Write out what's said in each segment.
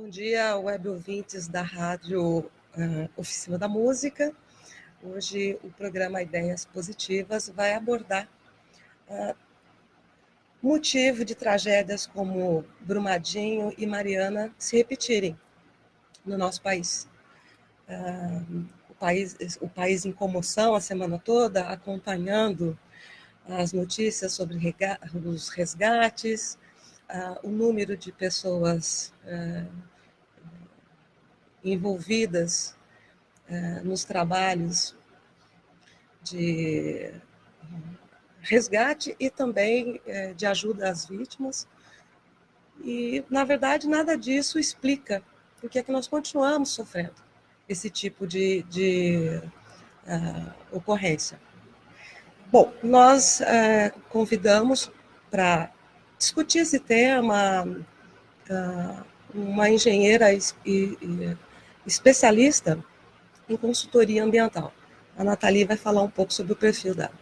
Bom dia, web ouvintes da Rádio Oficina da Música. Hoje o programa Ideias Positivas vai abordar o motivo de tragédias como Brumadinho e Mariana se repetirem no nosso país. O país em comoção a semana toda, acompanhando as notícias sobre os resgates, o número de pessoas envolvidas nos trabalhos de resgate e também de ajuda às vítimas. E, na verdade, nada disso explica por que é que nós continuamos sofrendo esse tipo de ocorrência. Bom, nós convidamos para discutir esse tema uma engenheira especialista em consultoria ambiental. A Nathalie vai falar um pouco sobre o perfil dela.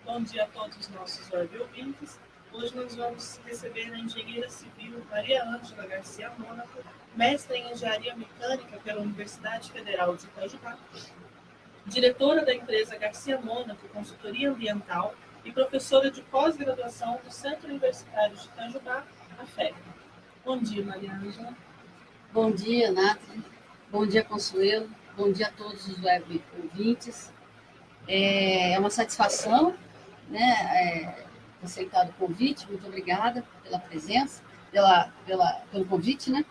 Bom dia a todos os nossos web ouvintes. Hoje nós vamos receber a engenheira civil Maria Ângela Garcia Mônaco, mestre em engenharia mecânica pela Universidade Federal de Itajubá, diretora da empresa Garcia Mônaco Consultoria Ambiental e professora de pós-graduação do Centro Universitário de Itajubá, a FEB. Bom dia, Maria Ângela. Bom dia, Nathalie. Bom dia, Consuelo. Bom dia a todos os web ouvintes. É uma satisfação, né, aceitar o convite. Muito obrigada pela presença, pelo convite, né?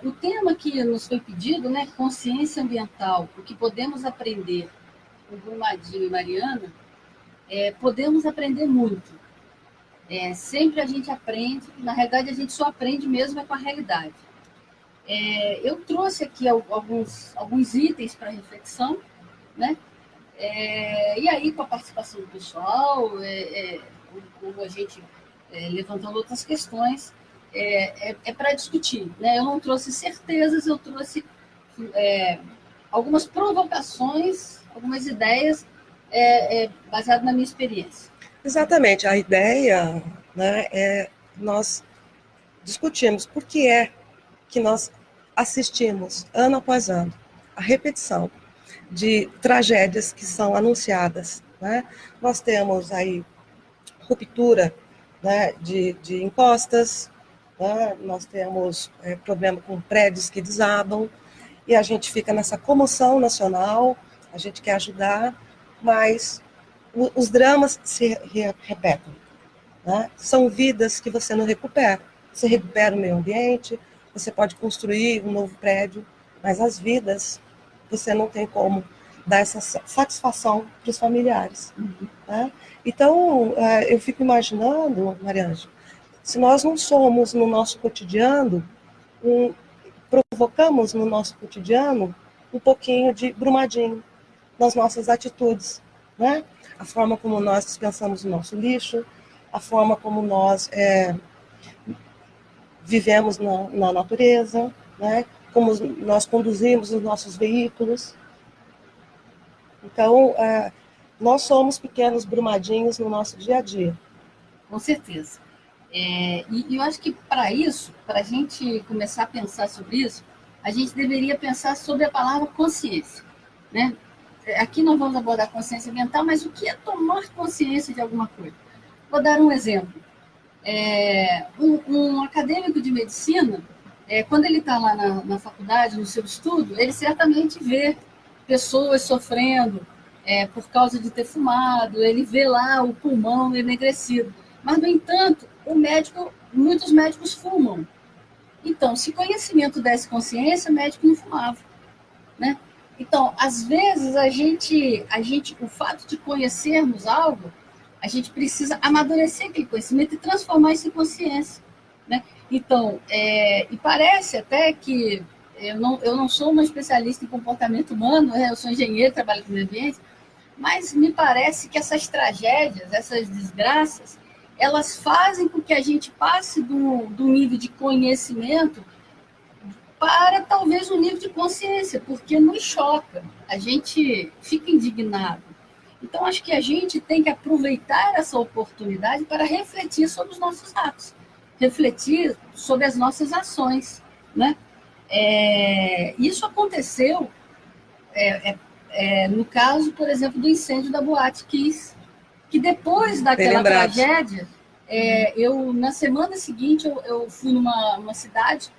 O tema que nos foi pedido, né, consciência ambiental, o que podemos aprender com Brumadinho e Mariana, podemos aprender muito. Sempre a gente aprende, na realidade a gente só aprende mesmo com a realidade. Eu trouxe aqui alguns itens para reflexão, né? E aí, com a participação do pessoal, como a gente levantando outras questões, para discutir, né? Eu não trouxe certezas, eu trouxe algumas provocações, algumas ideias baseadas na minha experiência. Exatamente, a ideia, né, é nós discutirmos por que é que nós assistimos, ano após ano, a repetição de tragédias que são anunciadas, né? Nós temos aí ruptura, né, de encostas, né? Nós temos problema com prédios que desabam, e a gente fica nessa comoção nacional, a gente quer ajudar, mas os dramas se repetem, né? São vidas que você não recupera. Você recupera o meio ambiente, você pode construir um novo prédio, mas as vidas, você não tem como dar essa satisfação para os familiares. Né? Então, eu fico imaginando, Maria Ângela, se nós não somos no nosso cotidiano, provocamos no nosso cotidiano um pouquinho de Brumadinho nas nossas atitudes, né? A forma como nós dispensamos o nosso lixo, a forma como nós vivemos na natureza, né? Como nós conduzimos os nossos veículos. Então, nós somos pequenos Brumadinhos no nosso dia a dia. Com certeza. E eu acho que para isso, para a gente começar a pensar sobre isso, a gente deveria pensar sobre a palavra consciência, né? Aqui nós vamos abordar consciência ambiental, mas o que é tomar consciência de alguma coisa? Vou dar um exemplo. Um acadêmico de medicina, quando ele está lá na faculdade, no seu estudo, ele certamente vê pessoas sofrendo por causa de ter fumado, ele vê lá o pulmão enegrecido. Mas, no entanto, muitos médicos fumam. Então, se conhecimento desse consciência, o médico não fumava, né? Então, às vezes, o fato de conhecermos algo, a gente precisa amadurecer aquele conhecimento e transformar isso em consciência, né? Então, e parece até que eu não sou uma especialista em comportamento humano, eu sou engenheiro, trabalho com meio ambiente, mas me parece que essas tragédias, essas desgraças, elas fazem com que a gente passe do nível de conhecimento para talvez um nível de consciência, porque nos choca, a gente fica indignado. Então, acho que a gente tem que aproveitar essa oportunidade para refletir sobre os nossos atos, refletir sobre as nossas ações, né? Isso aconteceu no caso, por exemplo, do incêndio da Boate Kiss, que depois daquela tragédia, na semana seguinte, eu fui numa cidade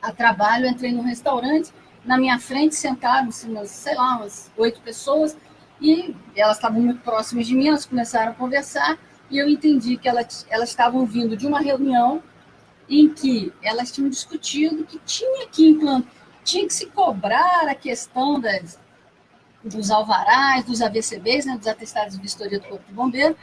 a trabalho, entrei num restaurante, na minha frente sentaram-se umas 8 pessoas, e elas estavam muito próximas de mim, elas começaram a conversar, e eu entendi que elas estavam vindo de uma reunião em que elas tinham discutido que tinha que se cobrar a questão dos alvarás, dos AVCBs, né, dos atestados de vistoria do Corpo de Bombeiro,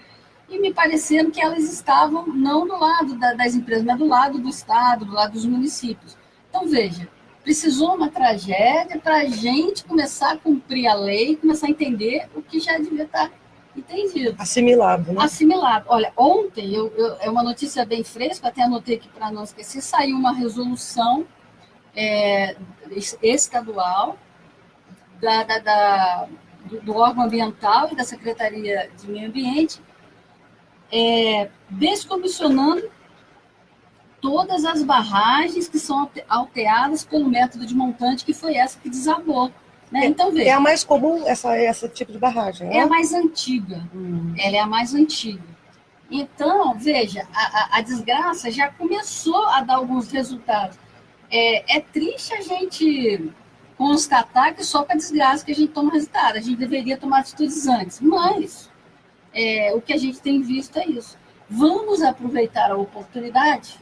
e me pareceram que elas estavam não do lado das empresas, mas do lado do Estado, do lado dos municípios. Então, veja, precisou uma tragédia para a gente começar a cumprir a lei, começar a entender o que já devia estar entendido. Assimilado, né? Assimilado. Olha, ontem, é uma notícia bem fresca, até anotei aqui para não esquecer, saiu uma resolução estadual do órgão ambiental e da Secretaria de Meio Ambiente, descomissionando todas as barragens que são alteadas pelo método de montante, que foi essa que desabou. Né? Então, veja, é a mais comum, esse tipo de barragem, né? É a mais antiga. Ela é a mais antiga. Então, veja, a desgraça já começou a dar alguns resultados. É triste a gente constatar que só com a desgraça que a gente toma resultado. A gente deveria tomar atitudes antes. Mas o que a gente tem visto é isso. Vamos aproveitar a oportunidade,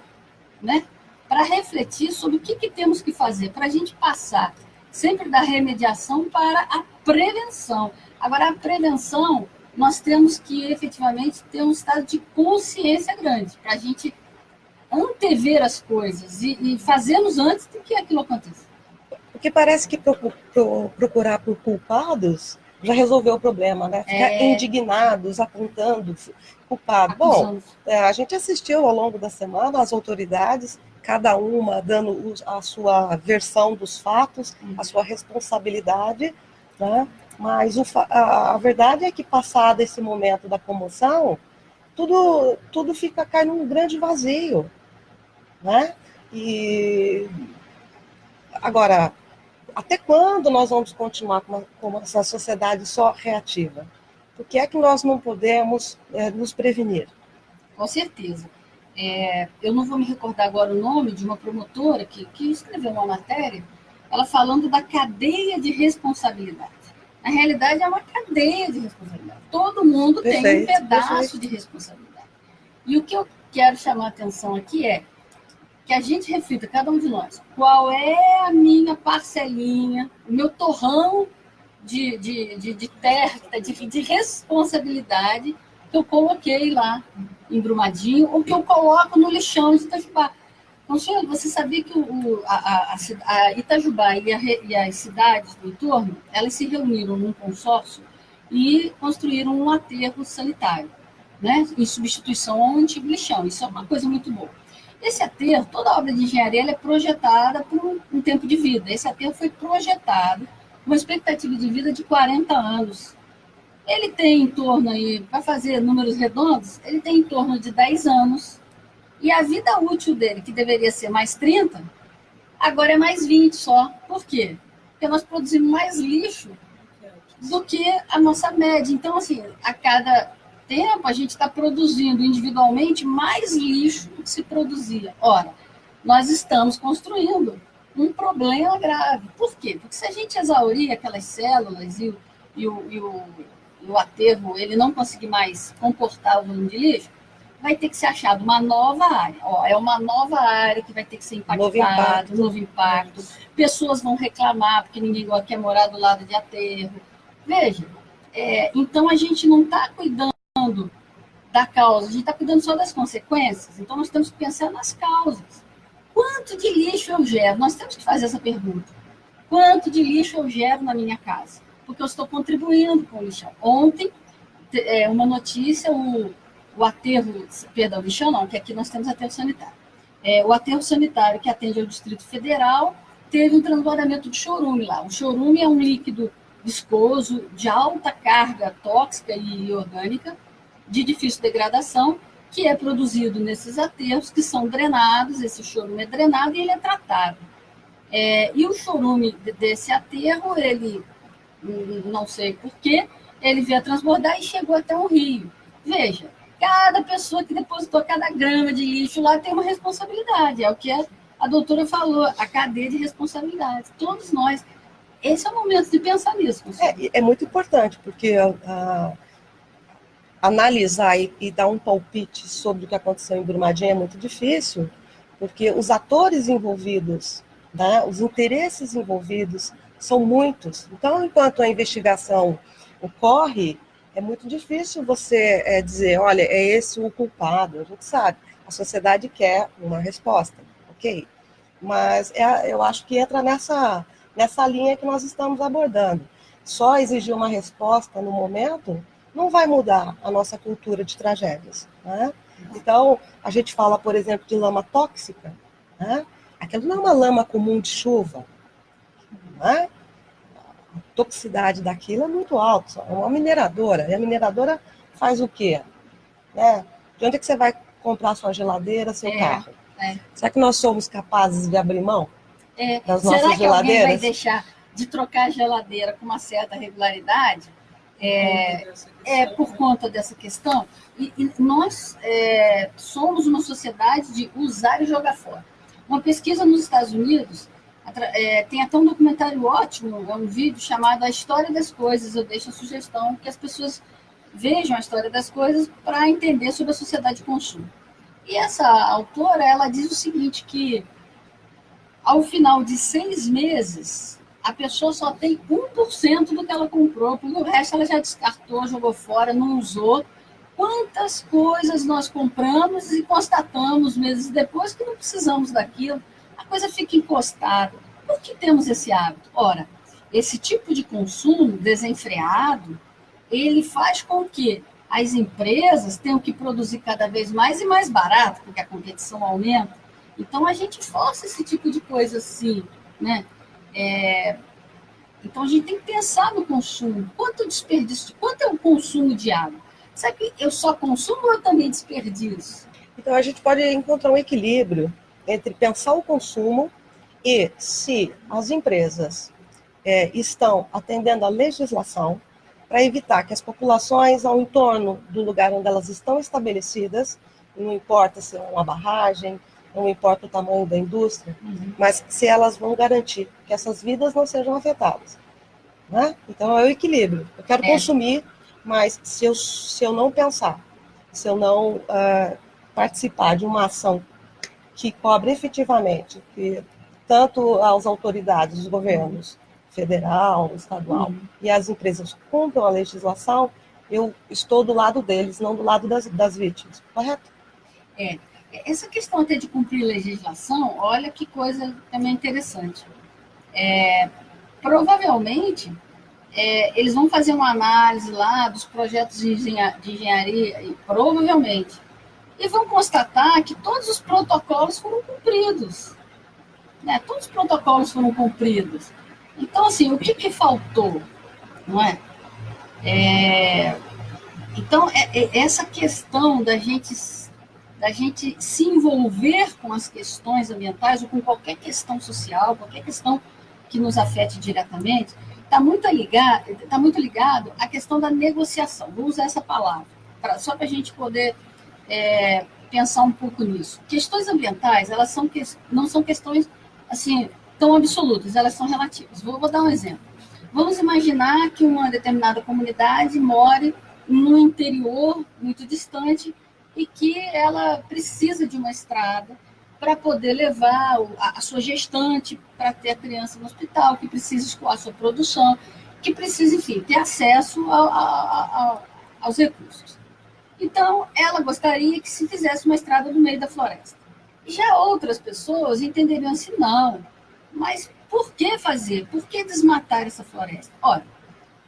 né, para refletir sobre o que temos que fazer para a gente passar sempre da remediação para a prevenção. Agora, a prevenção, nós temos que efetivamente ter um estado de consciência grande, para a gente antever as coisas e fazermos antes de que aquilo aconteça. Porque parece que procurar por culpados já resolveu o problema, né? Ficar indignados, apontando culpado. Bom, a gente assistiu ao longo da semana as autoridades, cada uma dando a sua versão dos fatos, a sua responsabilidade, né? Mas a verdade é que, passado esse momento da comoção, tudo cai num grande vazio, né? E agora, até quando nós vamos continuar com essa sociedade só reativa? Por que é que nós não podemos nos prevenir? Com certeza. Eu não vou me recordar agora o nome de uma promotora que escreveu uma matéria, ela falando da cadeia de responsabilidade. Na realidade, é uma cadeia de responsabilidade. Todo mundo tem um pedaço de responsabilidade. E o que eu quero chamar a atenção aqui é que a gente reflita, cada um de nós, qual é a minha parcelinha, o meu torrão de terra, de responsabilidade que eu coloquei lá em Brumadinho, ou que eu coloco no lixão de Itajubá. Então, senhor, você sabia que a Itajubá e as cidades do entorno, elas se reuniram num consórcio e construíram um aterro sanitário, né, em substituição ao antigo lixão. Isso é uma coisa muito boa. Esse aterro, toda obra de engenharia, ela é projetada por um tempo de vida. Esse aterro foi projetado com uma expectativa de vida de 40 anos. Ele tem em torno, para fazer números redondos, ele tem em torno de 10 anos. E a vida útil dele, que deveria ser mais 30, agora é mais 20 só. Por quê? Porque nós produzimos mais lixo do que a nossa média. Então, assim, a cada tempo a gente está produzindo individualmente mais lixo do que se produzia. Ora, nós estamos construindo um problema grave. Por quê? Porque se a gente exaurir aquelas células e o aterro ele não conseguir mais comportar o volume de lixo, vai ter que ser achado uma nova área. É uma nova área que vai ter que ser impactada, novo impacto. Pessoas vão reclamar porque ninguém quer morar do lado de aterro. Veja, então a gente não está cuidando da causa, a gente está cuidando só das consequências. Então nós temos que pensar nas causas. Quanto de lixo eu gero? Nós temos que fazer essa pergunta. Quanto de lixo eu gero na minha casa? Porque eu estou contribuindo com o lixão. Ontem, uma notícia, o aterro, perdão, lixão não, que aqui nós temos aterro sanitário. O aterro sanitário que atende ao Distrito Federal teve um transbordamento de chorume lá. O chorume é um líquido viscoso de alta carga tóxica e orgânica, de difícil degradação, que é produzido nesses aterros, que são drenados, esse chorume é drenado e ele é tratado. E o chorume desse aterro, ele, não sei porquê, ele veio a transbordar e chegou até um rio. Veja, cada pessoa que depositou cada grama de lixo lá tem uma responsabilidade, é o que a doutora falou, a cadeia de responsabilidade. Todos nós. Esse é o momento de pensar nisso. É muito importante, porque analisar e dar um palpite sobre o que aconteceu em Brumadinho é muito difícil, porque os atores envolvidos, né, os interesses envolvidos são muitos. Então, enquanto a investigação ocorre, é muito difícil você dizer, olha, é esse o culpado. A gente sabe, a sociedade quer uma resposta, ok? Mas eu acho que entra nessa linha que nós estamos abordando. Só exigir uma resposta no momento não vai mudar a nossa cultura de tragédias, né? Então, a gente fala, por exemplo, de lama tóxica, né? Aquilo não é uma lama comum de chuva, né? A toxicidade daquilo é muito alta, é uma mineradora, e a mineradora faz o quê? Né? De onde é que você vai comprar sua geladeira, seu carro? Será que nós somos capazes de abrir mão das nossas será que geladeiras? Alguém vai deixar de trocar a geladeira com uma certa regularidade? Por conta dessa questão. E nós somos uma sociedade de usar e jogar fora. Uma pesquisa nos Estados Unidos, tem até um documentário ótimo, é um vídeo chamado A História das Coisas. Eu deixo a sugestão que as pessoas vejam a história das coisas para entender sobre a sociedade de consumo. E essa autora, ela diz o seguinte, que ao final de 6 meses, a pessoa só tem 1% do que ela comprou, porque o resto ela já descartou, jogou fora, não usou. Quantas coisas nós compramos e constatamos meses depois que não precisamos daquilo, a coisa fica encostada. Por que temos esse hábito? Ora, esse tipo de consumo desenfreado, ele faz com que as empresas tenham que produzir cada vez mais e mais barato, porque a competição aumenta. Então, a gente força esse tipo de coisa assim, né? Então, a gente tem que pensar no consumo. Quanto desperdício, quanto é o consumo de água? Será que eu só consumo ou eu também desperdiço? Então, a gente pode encontrar um equilíbrio entre pensar o consumo e, se as empresas estão atendendo à legislação para evitar que as populações ao entorno do lugar onde elas estão estabelecidas, não importa se é uma barragem, não importa o tamanho da indústria, mas se elas vão garantir que essas vidas não sejam afetadas, né? Então, é o equilíbrio. Eu quero consumir, mas se eu não pensar, se eu não participar de uma ação que cobre efetivamente que tanto as autoridades, os governos, federal, estadual, e as empresas cumpram a legislação, eu estou do lado deles, não do lado das vítimas, correto? Essa questão até de cumprir legislação, olha que coisa também interessante. Provavelmente, eles vão fazer uma análise lá dos projetos de engenharia, provavelmente, e vão constatar que todos os protocolos foram cumpridos. Né? Todos os protocolos foram cumpridos. Então, assim, o que faltou? Não é? Então, essa questão da gente se envolver com as questões ambientais ou com qualquer questão social, qualquer questão que nos afete diretamente, está muito ligado à questão da negociação. Vou usar essa palavra, só para a gente poder pensar um pouco nisso. Questões ambientais, elas não são questões assim, tão absolutas, elas são relativas. Vou dar um exemplo. Vamos imaginar que uma determinada comunidade more no interior, muito distante, e que ela precisa de uma estrada para poder levar a sua gestante para ter a criança no hospital, que precisa escoar a sua produção, que precisa, enfim, ter acesso aos recursos. Então, ela gostaria que se fizesse uma estrada no meio da floresta. Já outras pessoas entenderiam assim, não, mas por que fazer? Por que desmatar essa floresta? Ora,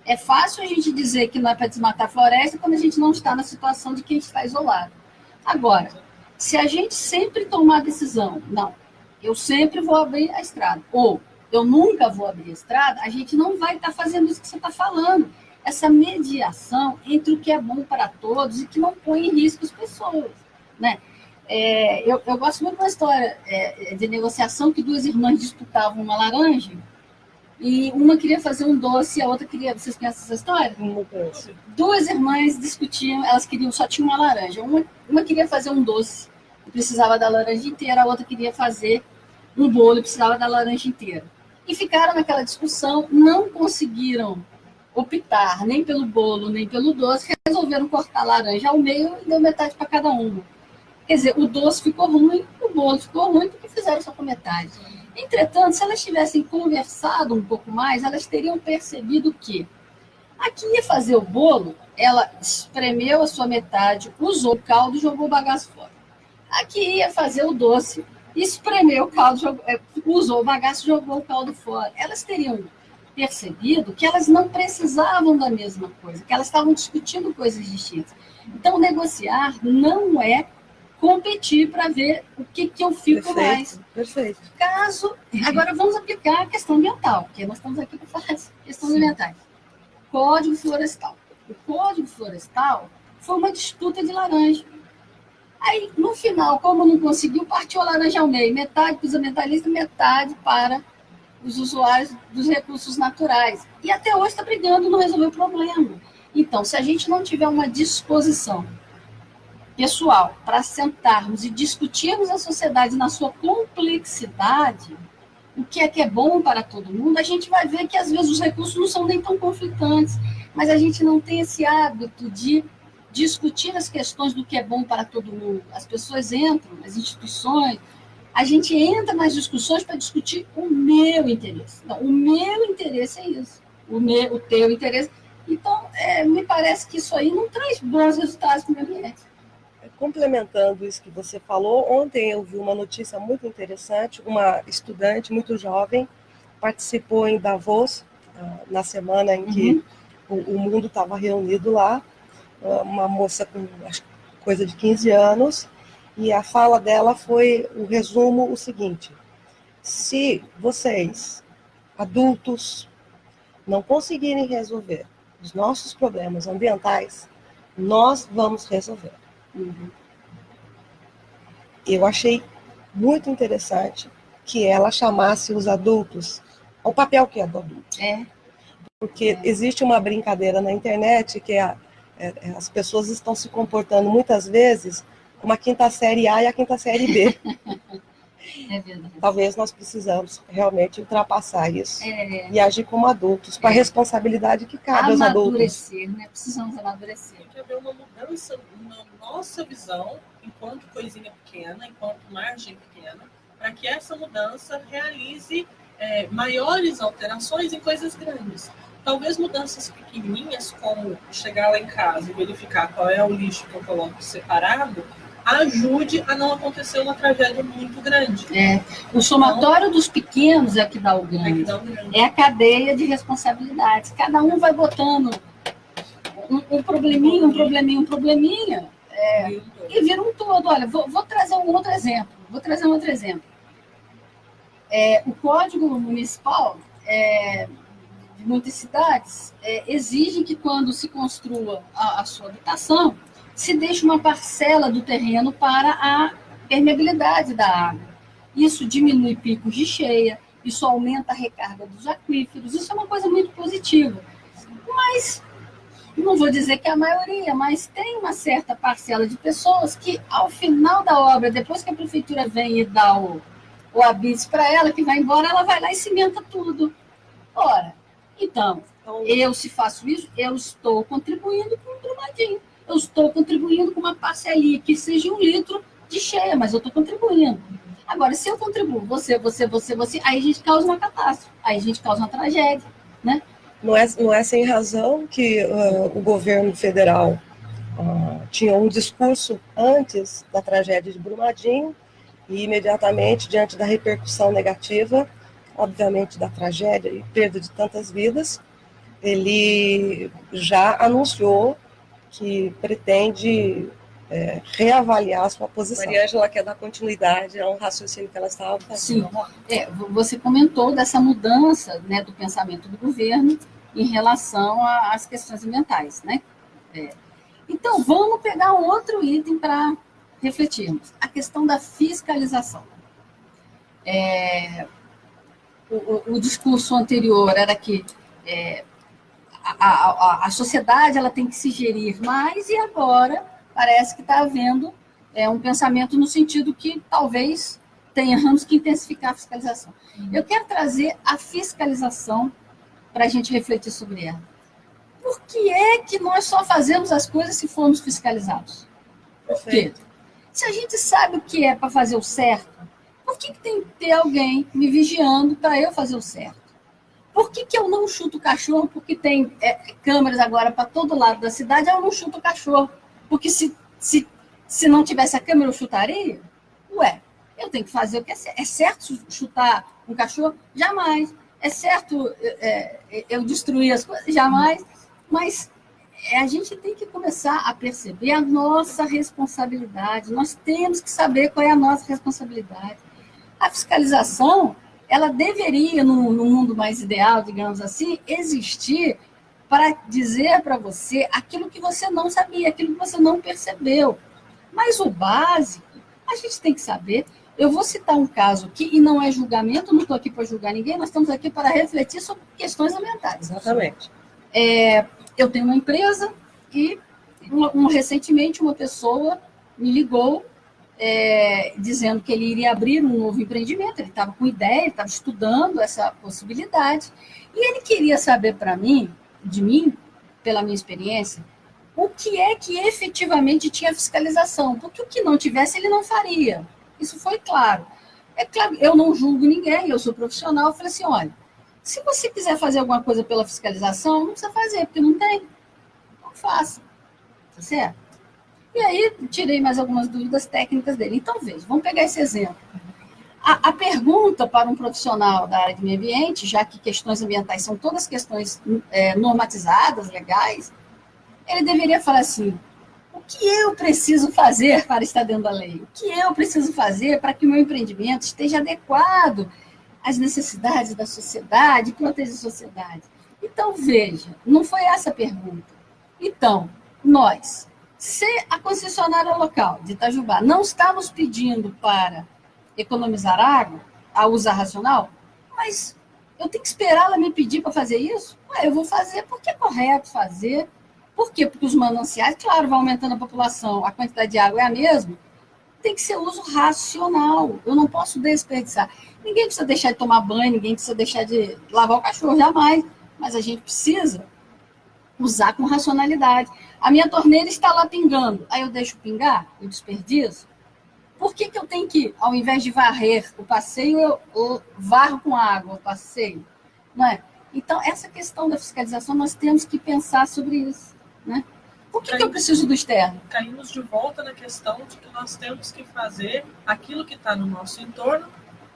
é fácil a gente dizer que não é para desmatar a floresta quando a gente não está na situação de que a gente está isolado. Agora, se a gente sempre tomar a decisão, não, eu sempre vou abrir a estrada, ou eu nunca vou abrir a estrada, a gente não vai estar fazendo isso que você está falando. Essa mediação entre o que é bom para todos e que não põe em risco as pessoas. né? Eu gosto muito da história de negociação que duas irmãs disputavam uma laranja e uma queria fazer um doce e a outra queria... Vocês conhecem essa história? Não conheço. Duas irmãs discutiam, elas queriam, só tinha uma laranja. Uma queria fazer um doce e precisava da laranja inteira, a outra queria fazer um bolo e precisava da laranja inteira. E ficaram naquela discussão, não conseguiram optar nem pelo bolo, nem pelo doce, resolveram cortar a laranja ao meio e deu metade para cada uma. Quer dizer, o doce ficou ruim, o bolo ficou ruim, porque fizeram só com metade. Entretanto, se elas tivessem conversado um pouco mais, elas teriam percebido que a que ia fazer o bolo, ela espremeu a sua metade, usou o caldo e jogou o bagaço fora. A que ia fazer o doce, espremeu o caldo, usou o bagaço e jogou o caldo fora. Elas teriam percebido que elas não precisavam da mesma coisa, que elas estavam discutindo coisas distintas. Então, negociar não é competir para ver o que eu fico mais. Perfeito. Agora vamos aplicar a questão ambiental, porque nós estamos aqui para falar questões ambientais. Código Florestal. O Código Florestal foi uma disputa de laranja. Aí, no final, como não conseguiu, partiu a laranja ao meio. Metade para os ambientalistas, metade para os usuários dos recursos naturais. E até hoje está brigando, não resolveu o problema. Então, se a gente não tiver uma disposição pessoal para sentarmos e discutirmos a sociedade na sua complexidade, o que é bom para todo mundo, a gente vai ver que às vezes os recursos não são nem tão conflitantes, mas a gente não tem esse hábito de discutir as questões do que é bom para todo mundo. As pessoas entram, as instituições, a gente entra nas discussões para discutir o meu interesse. Não, o meu interesse é isso, o teu interesse. Então, me parece que isso aí não traz bons resultados para o meio ambiente. Complementando isso que você falou, ontem eu vi uma notícia muito interessante, uma estudante muito jovem participou em Davos, na semana em que o mundo estava reunido lá, uma moça com acho, coisa de 15 anos, e a fala dela foi o resumo o seguinte: se vocês, adultos, não conseguirem resolver os nossos problemas ambientais, nós vamos resolver. Eu achei muito interessante que ela chamasse os adultos ao papel que é do adulto. Porque existe uma brincadeira na internet que as pessoas estão se comportando muitas vezes como a quinta série A e a quinta série B. É verdade. Talvez nós precisamos realmente ultrapassar isso e agir como adultos, com a responsabilidade que cabe aos adultos. Amadurecer, né? Precisamos amadurecer. Tem que haver uma mudança na nossa visão, enquanto coisinha pequena, enquanto margem pequena, para que essa mudança realize maiores alterações em coisas grandes. Talvez mudanças pequenininhas, como chegar lá em casa e verificar qual é o lixo que eu coloco separado, ajude a não acontecer uma tragédia muito grande. O somatório dos pequenos é que dá o grande. É a cadeia de responsabilidades. Cada um vai botando um probleminha, e vira um todo. Olha, vou trazer um outro exemplo. O Código Municipal de muitas cidades exige que quando se construa a sua habitação, se deixa uma parcela do terreno para a permeabilidade da água. Isso diminui picos de cheia, isso aumenta a recarga dos aquíferos, isso é uma coisa muito positiva. Mas, não vou dizer que é a maioria, mas tem uma certa parcela de pessoas que, ao final da obra, depois que a prefeitura vem e dá o habite para ela, que vai embora, ela vai lá e cimenta tudo. Ora, então, eu se faço isso, eu estou contribuindo com um Brumadinho. Eu estou contribuindo com uma parcelinha que seja 1 litro de cheia, mas eu estou contribuindo. Agora, se eu contribuo, você, aí a gente causa uma catástrofe, aí a gente causa uma tragédia, né? Não é sem razão que o governo federal tinha um discurso antes da tragédia de Brumadinho e imediatamente, diante da repercussão negativa, obviamente da tragédia e perda de tantas vidas, ele já anunciou que pretende reavaliar a sua posição. Maria Ângela quer dar continuidade a um raciocínio que ela estava fazendo. Sim, você comentou dessa mudança, né, do pensamento do governo em relação às questões ambientais, né? Então, vamos pegar um outro item para refletirmos. A questão da fiscalização. O discurso anterior era que a sociedade ela tem que se gerir mais, e agora parece que está havendo um pensamento no sentido que talvez tenhamos que intensificar a fiscalização. Eu quero trazer a fiscalização para a gente refletir sobre ela. Por que é que nós só fazemos as coisas se formos fiscalizados? Por quê? Se a gente sabe o que é para fazer o certo, por que tem que ter alguém me vigiando para eu fazer o certo? Por que eu não chuto o cachorro? Porque tem câmeras agora para todo lado da cidade, eu não chuto o cachorro. Porque se não tivesse a câmera, eu chutaria? Ué, eu tenho que fazer o que é certo. É certo chutar um cachorro? Jamais. É certo eu destruir as coisas? Jamais. Mas a gente tem que começar a perceber a nossa responsabilidade. Nós temos que saber qual é a nossa responsabilidade. A fiscalização, ela deveria, no mundo mais ideal, digamos assim, existir para dizer para você aquilo que você não sabia, aquilo que você não percebeu. Mas o básico, a gente tem que saber. Eu vou citar um caso aqui, e não é julgamento, não estou aqui para julgar ninguém, nós estamos aqui para refletir sobre questões ambientais. Exatamente. Eu tenho uma empresa e recentemente uma pessoa me ligou dizendo que ele iria abrir um novo empreendimento, ele estava com ideia, ele estava estudando essa possibilidade, e ele queria saber de mim, pela minha experiência, o que é que efetivamente tinha fiscalização, porque o que não tivesse ele não faria. Isso foi claro. É claro, eu não julgo ninguém, eu sou profissional, eu falei assim, olha, se você quiser fazer alguma coisa pela fiscalização, não precisa fazer, porque não tem. Não faça. Tá certo? E aí, tirei mais algumas dúvidas técnicas dele. Então, veja, vamos pegar esse exemplo. A pergunta para um profissional da área de meio ambiente, já que questões ambientais são todas questões normatizadas, legais, ele deveria falar assim, o que eu preciso fazer para estar dentro da lei? O que eu preciso fazer para que o meu empreendimento esteja adequado às necessidades da sociedade, proteger a sociedade? Então, veja, não foi essa a pergunta. Então, nós, se a concessionária local de Itajubá não está nos pedindo para economizar água, a usar racional, mas eu tenho que esperar ela me pedir para fazer isso? Eu vou fazer porque é correto fazer. Por quê? Porque os mananciais, claro, vai aumentando a população, a quantidade de água é a mesma, tem que ser uso racional, eu não posso desperdiçar. Ninguém precisa deixar de tomar banho, ninguém precisa deixar de lavar o cachorro, jamais, mas a gente precisa usar com racionalidade. A minha torneira está lá pingando, aí eu deixo pingar, eu desperdiço. Por que eu tenho que, ao invés de varrer o passeio, eu varro com água o passeio? Não é? Então, essa questão da fiscalização, nós temos que pensar sobre isso. Né? Por que eu preciso do externo? Caímos de volta na questão de que nós temos que fazer aquilo que está no nosso entorno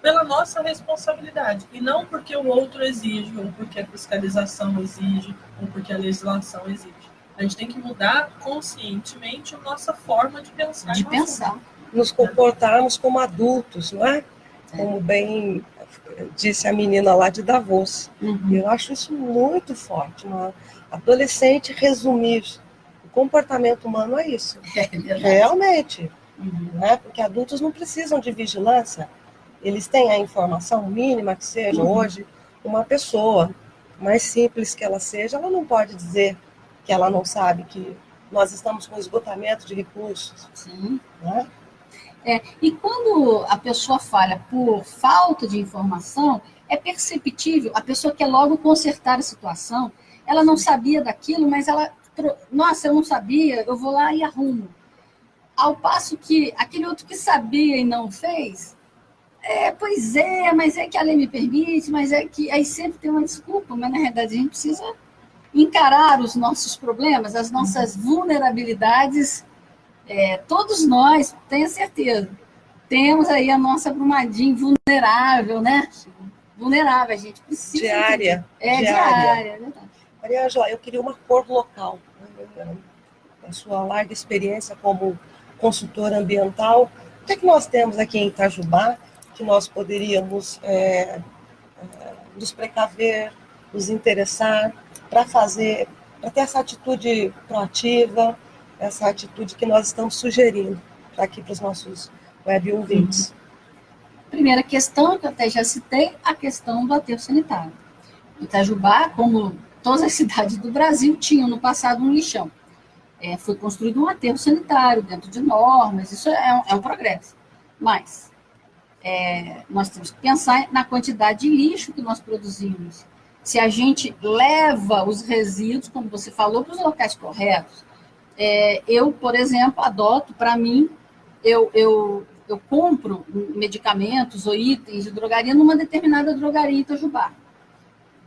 pela nossa responsabilidade, e não porque o outro exige, ou porque a fiscalização exige, ou porque a legislação exige. A gente tem que mudar conscientemente a nossa forma de pensar. De pensar. Nos comportarmos como adultos, não é? Como bem disse a menina lá de Davos. Uhum. Eu acho isso muito forte. Uma adolescente resumir o comportamento humano é isso. Realmente. Uhum. Né? Porque adultos não precisam de vigilância. Eles têm a informação mínima que seja. Hoje, uma pessoa, mais simples que ela seja, ela não pode dizer que ela não sabe que nós estamos com esgotamento de recursos. Sim. Né? E quando a pessoa falha por falta de informação, é perceptível, a pessoa quer logo consertar a situação, ela não sabia daquilo, mas nossa, eu não sabia, eu vou lá e arrumo. Ao passo que aquele outro que sabia e não fez, pois é, mas é que a lei me permite, mas é que aí sempre tem uma desculpa, mas na realidade a gente precisa encarar os nossos problemas, as nossas vulnerabilidades. Todos nós, tenha certeza, temos aí a nossa Brumadinho vulnerável, né? Vulnerável, a gente precisa. Diária. Diária. Maria Ângela, eu queria uma cor local. A sua larga experiência como consultora ambiental, o que é que nós temos aqui em Itajubá que nós poderíamos nos precaver, nos interessar para ter essa atitude proativa, essa atitude que nós estamos sugerindo? aqui para os nossos web ouvintes. Primeira questão, que eu até já citei, a questão do aterro sanitário. Itajubá, como todas as cidades do Brasil, tinham no passado um lixão. Foi construído um aterro sanitário dentro de normas, isso é um progresso. Mas nós temos que pensar na quantidade de lixo que nós produzimos. Se a gente leva os resíduos, como você falou, para os locais corretos. Eu, por exemplo, adoto, para mim, eu compro medicamentos ou itens de drogaria numa determinada drogaria em Itajubá.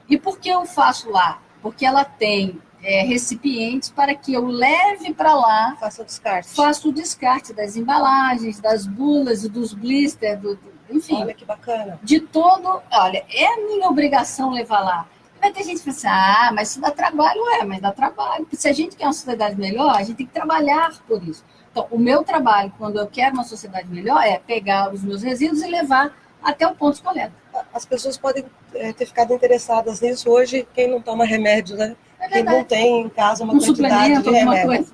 E por que eu faço lá? Porque ela tem recipientes para que eu leve para lá, faço o descarte das embalagens, das bulas, dos blisters, enfim. Olha que bacana. De todo, olha, é minha obrigação levar lá. Vai ter gente que fala assim, mas isso dá trabalho, mas dá trabalho. Porque se a gente quer uma sociedade melhor, a gente tem que trabalhar por isso. Então, o meu trabalho, quando eu quero uma sociedade melhor, é pegar os meus resíduos e levar até o ponto de coleta. As pessoas podem ter ficado interessadas nisso hoje, quem não toma remédio, né? Quem não tem em casa uma quantidade de remédio. Coisa.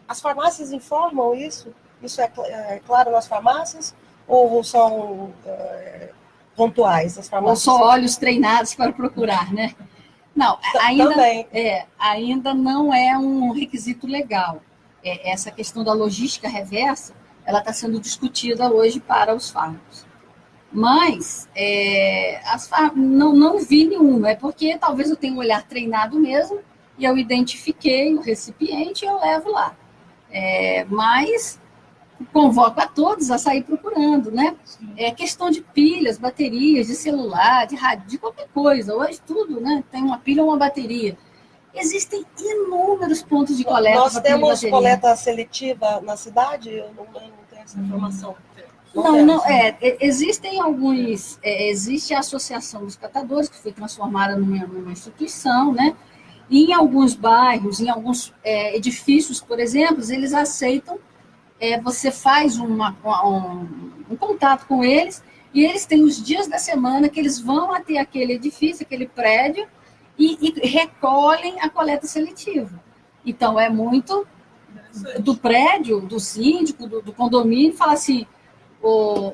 As farmácias informam isso? Isso é claro nas farmácias? Ou são pontuais as farmácias? Ou só olhos treinados para procurar, né? Não, ainda não é um requisito legal. Essa questão da logística reversa, ela está sendo discutida hoje para os fármacos. Mas não vi nenhuma, porque talvez eu tenha um olhar treinado mesmo, e eu identifiquei o recipiente e eu levo lá. Mas convoco a todos a sair procurando, né? É questão de pilhas, baterias, de celular, de rádio, de qualquer coisa. Hoje tudo, né? Tem uma pilha ou uma bateria. Existem inúmeros pontos de coleta. Nós temos coleta seletiva na cidade? Eu não tenho essa informação. Existem alguns. Existe a Associação dos Catadores, que foi transformada numa instituição, né? E em alguns bairros, em alguns edifícios, por exemplo, eles aceitam. Você faz um contato com eles, e eles têm os dias da semana que eles vão até aquele edifício, aquele prédio, e recolhem a coleta seletiva. Então, é muito do prédio, do síndico, do condomínio, fala assim,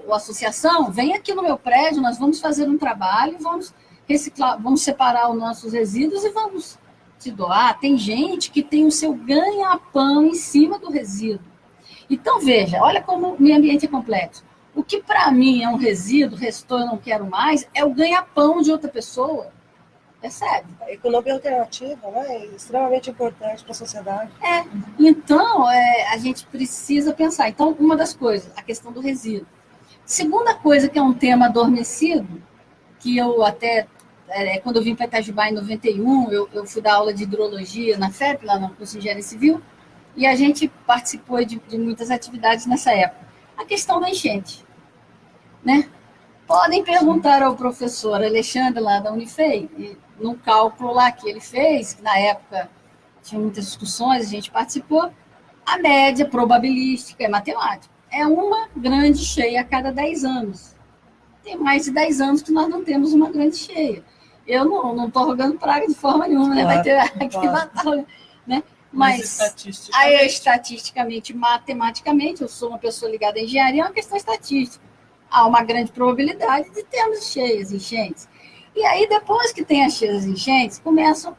a associação, vem aqui no meu prédio, nós vamos fazer um trabalho, vamos reciclar, vamos separar os nossos resíduos e vamos te doar. Tem gente que tem o seu ganha-pão em cima do resíduo. Então, veja, olha como o meio ambiente é complexo. O que para mim é um resíduo, restou, eu não quero mais, é o ganha-pão de outra pessoa. Percebe? A economia alternativa, né, é extremamente importante para a sociedade. Então, a gente precisa pensar. Então, uma das coisas, a questão do resíduo. Segunda coisa, que é um tema adormecido, que eu até, quando eu vim para Itajubá em 91, eu fui dar aula de hidrologia na FEP, lá no curso de Engenharia Civil, e a gente participou de muitas atividades nessa época. A questão da enchente, né? Podem perguntar ao professor Alexandre, lá da Unifei, e no cálculo lá que ele fez, que na época tinha muitas discussões, a gente participou, a média probabilística é matemática. É uma grande cheia a cada 10 anos. Tem mais de 10 anos que nós não temos uma grande cheia. Eu não estou rogando praga de forma nenhuma, né? Vai ter aqui batalha, né? Mas estatisticamente, matematicamente, eu sou uma pessoa ligada à engenharia, é uma questão estatística. Há uma grande probabilidade de termos cheias, enchentes. E aí, depois que tem as cheias enchentes, começam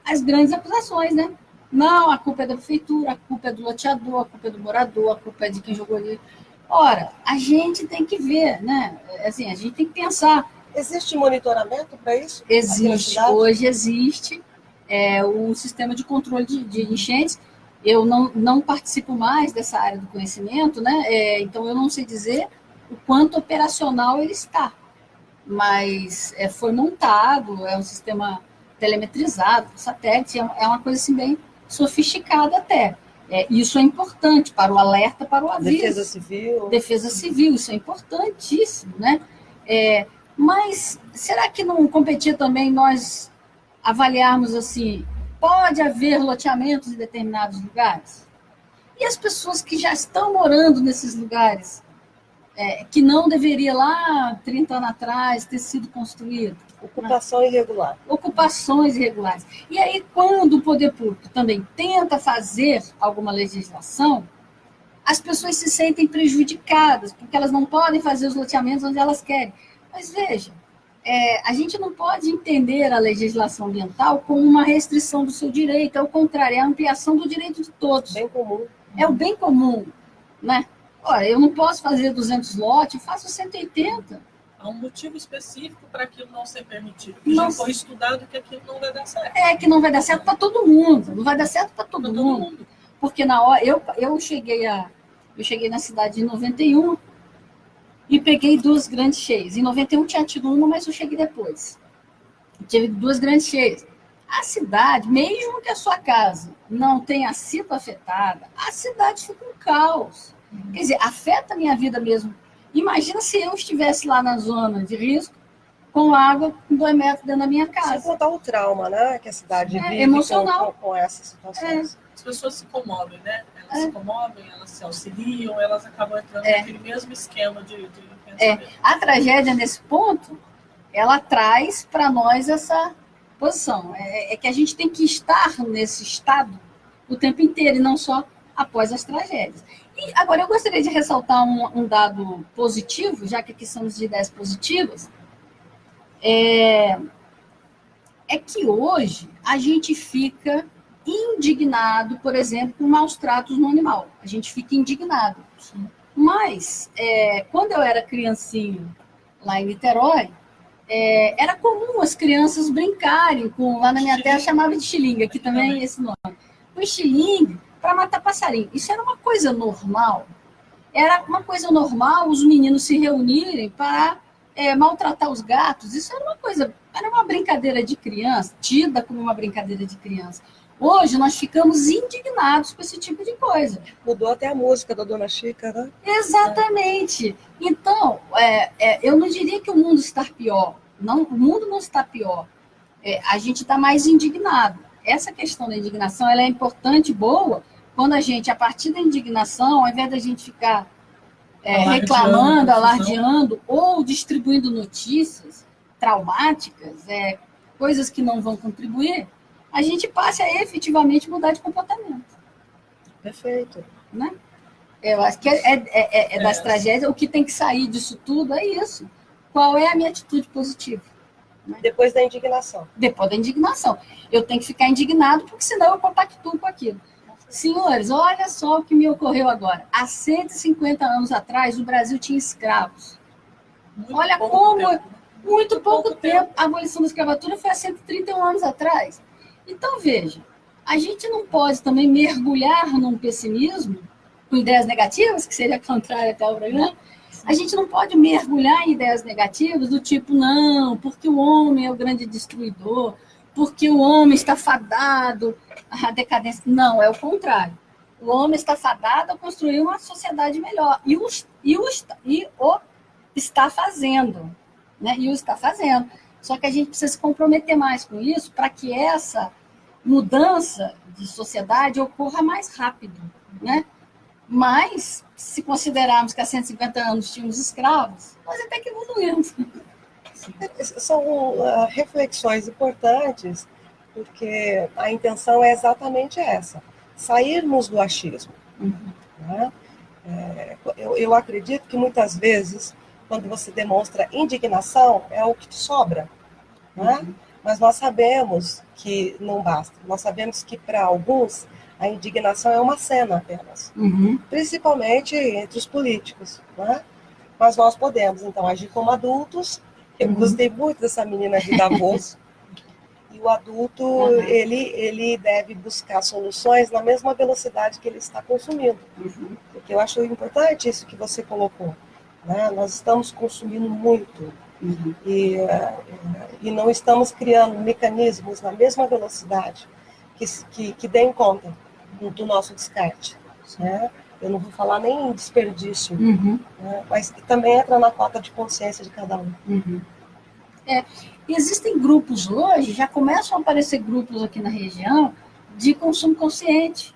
as grandes acusações, né? Não, a culpa é da prefeitura, a culpa é do loteador, a culpa é do morador, a culpa é de quem jogou ali. Ora, a gente tem que ver, né? Assim, a gente tem que pensar. Existe monitoramento para isso? Existe, hoje existe o sistema de controle de enchentes. Eu não participo mais dessa área do conhecimento, né? Então, eu não sei dizer o quanto operacional ele está. Mas foi montado, é um sistema telemetrizado, satélite, é uma coisa assim bem sofisticada até. Isso é importante para o alerta, para o aviso. Defesa civil. Defesa civil, isso é importantíssimo, né? Mas será que não competia também nós avaliarmos assim, pode haver loteamentos em determinados lugares? E as pessoas que já estão morando nesses lugares, que não deveria lá 30 anos atrás ter sido construído? Ocupação irregular. Ocupações irregulares. E aí, quando o poder público também tenta fazer alguma legislação, as pessoas se sentem prejudicadas, porque elas não podem fazer os loteamentos onde elas querem. Mas veja, a gente não pode entender a legislação ambiental como uma restrição do seu direito, ao contrário, é a ampliação do direito de todos. Bem comum. É o bem comum, né? Ora, eu não posso fazer 200 lotes, eu faço 180. Há um motivo específico para aquilo não ser permitido. Já foi estudado que aquilo não vai dar certo. Que não vai dar certo para todo mundo. Não vai dar certo para todo mundo. Porque na hora eu cheguei na cidade em 91 e peguei 2 grandes cheias. Em 91 tinha tido uma, mas eu cheguei depois. Tive 2 grandes cheias. A cidade, mesmo que a sua casa não tenha sido afetada, a cidade fica um caos. Quer dizer, afeta a minha vida mesmo. Imagina se eu estivesse lá na zona de risco, com água com 2 metros dentro da minha casa. Sem contar o trauma, né? Que a cidade vive emocional. Com essas situações. As pessoas se comovem, né? Elas se comovem, elas se auxiliam, elas acabam entrando naquele mesmo esquema de pensamento. A tragédia, nesse ponto, ela traz para nós essa posição. É que a gente tem que estar nesse estado o tempo inteiro, e não só após as tragédias. E agora eu gostaria de ressaltar um dado positivo, já que aqui somos de ideias positivas, é que hoje a gente fica indignado, por exemplo, com maus tratos no animal. A gente fica indignado. Mas, quando eu era criancinha lá em Niterói, era comum as crianças brincarem com, lá na minha terra chamava de xilingue, aqui também é esse nome. O xilingue para matar passarinho. Isso era uma coisa normal. Era uma coisa normal os meninos se reunirem para maltratar os gatos. Isso era uma brincadeira de criança, tida como uma brincadeira de criança. Hoje nós ficamos indignados com esse tipo de coisa. Mudou até a música da Dona Chica, né? Exatamente. Então, eu não diria que o mundo está pior. Não, o mundo não está pior. A gente está mais indignado. Essa questão da indignação ela é importante, boa, quando a gente, a partir da indignação, ao invés da gente ficar reclamando, alardeando ou distribuindo notícias traumáticas, coisas que não vão contribuir, a gente passe a efetivamente mudar de comportamento. Perfeito. Né? Eu acho que das tragédias, o que tem que sair disso tudo é isso. Qual é a minha atitude positiva? Depois da indignação. Depois da indignação. Eu tenho que ficar indignado, porque senão eu compactuo com aquilo. Senhores, olha só o que me ocorreu agora. Há 150 anos atrás, o Brasil tinha escravos. Olha como, muito pouco tempo, a abolição da escravatura foi há 131 anos atrás. Então, veja, a gente não pode também mergulhar num pessimismo, com ideias negativas, que seria contrário até ao programa. A gente não pode mergulhar em ideias negativas do tipo, não, porque o homem é o grande destruidor, porque o homem está fadado à decadência. Não, é o contrário. O homem está fadado a construir uma sociedade melhor. E o está fazendo. Né? E o está fazendo. Só que a gente precisa se comprometer mais com isso para que essa mudança de sociedade ocorra mais rápido. Né? Mas, se considerarmos que há 150 anos tínhamos escravos, nós até que evoluímos. São reflexões importantes, porque a intenção é exatamente essa, sairmos do achismo. Né? Eu acredito que muitas vezes, quando você demonstra indignação, é o que te sobra. Né? Mas nós sabemos que não basta. Nós sabemos que, para alguns, a indignação é uma cena apenas. Principalmente entre os políticos. Né? Mas nós podemos, então, agir como adultos. Eu gostei muito dessa menina de Davos. E o adulto, ele deve buscar soluções na mesma velocidade que ele está consumindo. Porque eu acho importante isso que você colocou. Né? Nós estamos consumindo muito. E não estamos criando mecanismos na mesma velocidade que deem conta do nosso descarte. Né? Eu não vou falar nem em desperdício, né? Mas também entra na cota de consciência de cada um. Existem grupos hoje, já começam a aparecer grupos aqui na região de consumo consciente.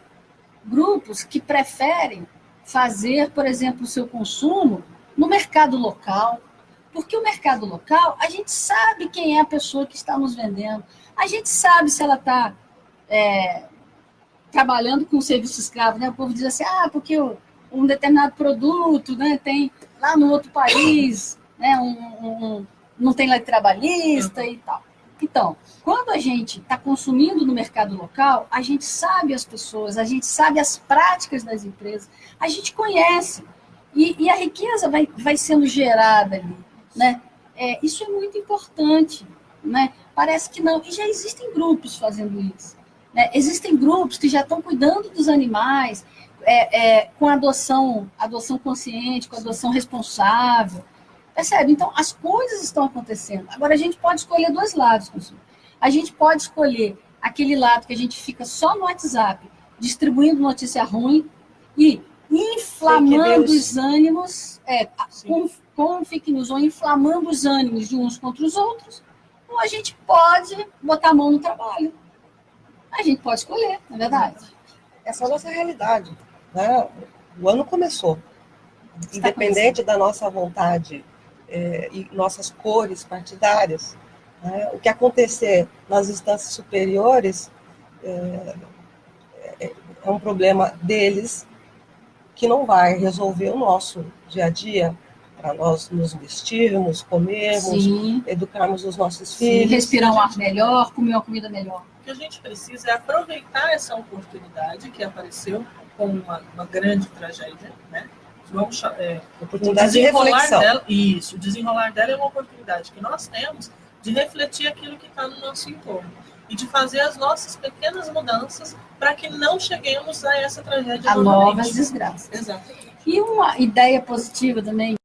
Grupos que preferem fazer, por exemplo, o seu consumo no mercado local. Porque o mercado local, a gente sabe quem é a pessoa que está nos vendendo. A gente sabe se ela está trabalhando com serviço escravo. Né? O povo diz assim, porque o um determinado produto, né, tem lá no outro país, né, não tem lei trabalhista e tal. Então, quando a gente está consumindo no mercado local, a gente sabe as pessoas, a gente sabe as práticas das empresas, a gente conhece. E a riqueza vai sendo gerada ali, né? Isso é muito importante, né? Parece que não. E já existem grupos fazendo isso, né? Existem grupos que já estão cuidando dos animais, com adoção consciente, com adoção responsável. Percebe? Então, as coisas estão acontecendo. Agora, a gente pode escolher dois lados, pessoal. A gente pode escolher aquele lado que a gente fica só no WhatsApp, distribuindo notícia ruim e inflamando os ânimos, com fake news, ou inflamando os ânimos de uns contra os outros, ou a gente pode botar a mão no trabalho. A gente pode escolher, não é verdade? Essa é a nossa realidade, né? O ano começou. Independente da nossa vontade e nossas cores partidárias, né? O que acontecer nas instâncias superiores é um problema deles, que não vai resolver o nosso dia a dia, para nós nos vestirmos, comermos, Sim. educarmos os nossos Sim, filhos. respirar um ar melhor, comer uma comida melhor. O que a gente precisa é aproveitar essa oportunidade que apareceu com uma grande tragédia, né? Vamos, oportunidade de reflexão. O desenrolar dela é uma oportunidade que nós temos de refletir aquilo que está no nosso entorno e de fazer as nossas pequenas mudanças para que não cheguemos a essa tragédia a novas desgraças. Exatamente. E uma ideia positiva também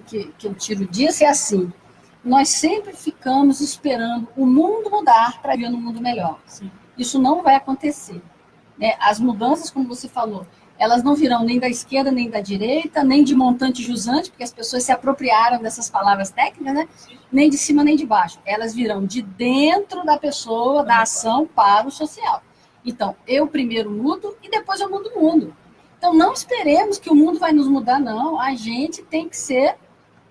que eu tiro disso é assim: nós sempre ficamos esperando o mundo mudar para viver num mundo melhor. Sim. Isso não vai acontecer, né? As mudanças, como você falou, elas não virão nem da esquerda, nem da direita, nem de montante jusante, porque as pessoas se apropriaram dessas palavras técnicas, né? Nem de cima, nem de baixo. Elas virão de dentro da pessoa, da ação para o social. Então, eu primeiro mudo e depois eu mudo o mundo. Então, não esperemos que o mundo vai nos mudar, não. A gente tem que ser